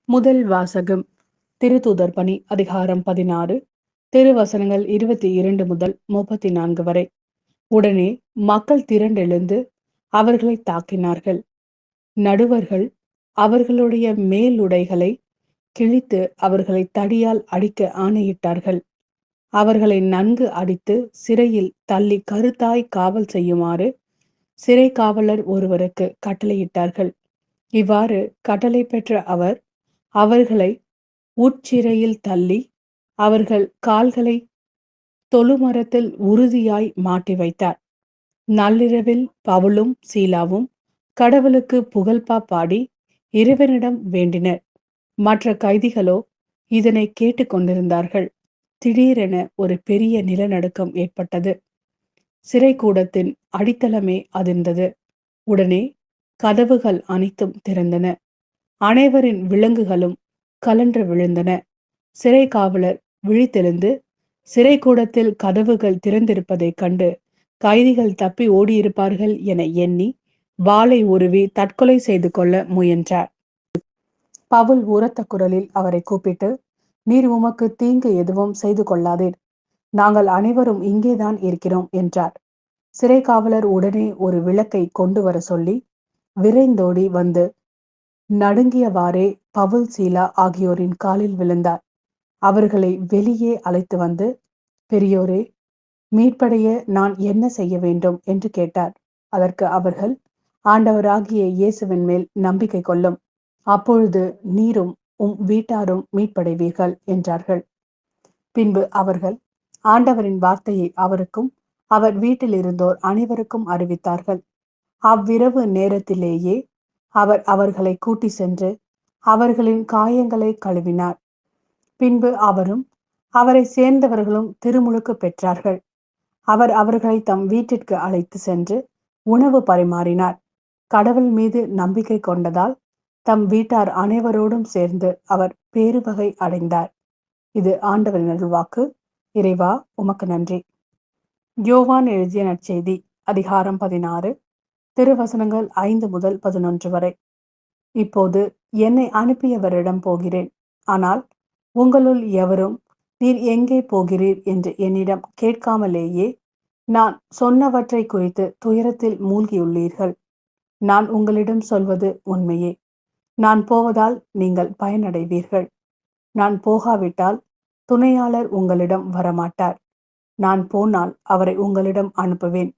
முதல் வாசகம். திருத்தூதர் பணி அதிகாரம் 16 திருவசனங்கள் 22 முதல் 34 வரை. உடனே மக்கள் திரண்டெழுந்து அவர்களை தாக்கினார்கள். நடுவர்கள் அவர்களுடைய மேலுடைகளை கிழித்து அவர்களை தடியால் அடிக்க ஆணையிட்டார்கள். அவர்களை நன்கு அடித்து சிறையில் தள்ளி கருத்தாய் காவல் செய்யுமாறு சிறை காவலர் ஒருவருக்கு கட்டளையிட்டார்கள். இவ்வாறு கட்டளை பெற்ற அவர் அவர்களை உட்சிறையில் தள்ளி அவர்கள் கால்களை தொழுமரத்தில் உறுதியாய் மாட்டி வைத்தார். நள்ளிரவில் பவுலும் சீலாவும் கடவுளுக்கு புகழ்பா பாடி இறைவனிடம் வேண்டினர். மற்ற கைதிகளோ இதனை கேட்டு கொண்டிருந்தார்கள். திடீரென ஒரு பெரிய நிலநடுக்கம் ஏற்பட்டது. சிறைக்கூடத்தின் அடித்தளமே அதிர்ந்தது. உடனே கதவுகள் அனைத்தும் திறந்தன. அனைவரின் விலங்குகளும் கலன்று விழுந்தன. சிறை காவலர் விழித்தெழுந்து சிறைக்கூடத்தில் கதவுகள் திறந்திருப்பதைக் கண்டு கைதிகள் தப்பி ஓடியிருப்பார்கள் என எண்ணி வாளை உருவி தற்கொலை செய்து கொள்ள முயன்றார். பவுல் உரத்த குரலில் அவரை கூப்பிட்டு, நீர் உமக்கு தீங்கு எதுவும் செய்து கொள்ளாதீர், நாங்கள் அனைவரும் இங்கேதான் இருக்கிறோம் என்றார். சிறை காவலர் உடனே ஒரு விளக்கை கொண்டு வர சொல்லி விரைந்தோடி வந்து நடுங்கியவாறே பவுல் சீலா ஆகியோரின் காலில் விழுந்தார். அவர்களை வெளியே அழைத்து வந்து, பெரியோரே, மீட்படைய நான் என்ன செய்ய வேண்டும் என்று கேட்டார். அதற்கு அவர்கள், ஆண்டவராகிய இயேசுவின் மேல் நம்பிக்கை கொள்ளும், அப்பொழுது நீரும் வீட்டாரும் மீட்படைவீர்கள் என்றார்கள். பின்பு அவர்கள் ஆண்டவரின் வார்த்தையை அவருக்கும் அவர் வீட்டில் இருந்தோர் அனைவருக்கும் அறிவித்தார்கள். அவ்விரவு நேரத்திலேயே அவர் அவர்களை கூட்டி சென்று அவர்களின் காயங்களை கழுவினார். பின்பு அவரும் அவரை சேர்ந்தவர்களும் திருமுழுக்கு பெற்றார்கள். அவர் அவர்களை தம் வீட்டிற்கு அழைத்து சென்று உணவு பரிமாறினார். கடவுள் மீது நம்பிக்கை கொண்டதால் தம் வீட்டார் அனைவரோடும் சேர்ந்து அவர் பேருவகை அடைந்தார். இது ஆண்டவரின் அருள்வாக்கு. இறைவா, உமக்கு நன்றி. யோவான் எழுதிய நற்செய்தி அதிகாரம் 16 திருவசனங்கள் 5 முதல் 11 வரை. இப்போது என்னை அனுப்பியவரிடம் போகிறேன். ஆனால் உங்களுள் எவரும் நீர் எங்கே போகிறீர் என்று என்னிடம் கேட்காமலேயே நான் சொன்னவற்றை குறித்து துயரத்தில் மூழ்கியுள்ளீர்கள். நான் உங்களிடம் சொல்வது உண்மையே. நான் போவதால் நீங்கள் பயனடைவீர்கள். நான் போகாவிட்டால் துணையாளர் உங்களிடம் வரமாட்டார். நான் போனால் அவரை உங்களிடம் அனுப்புவேன்.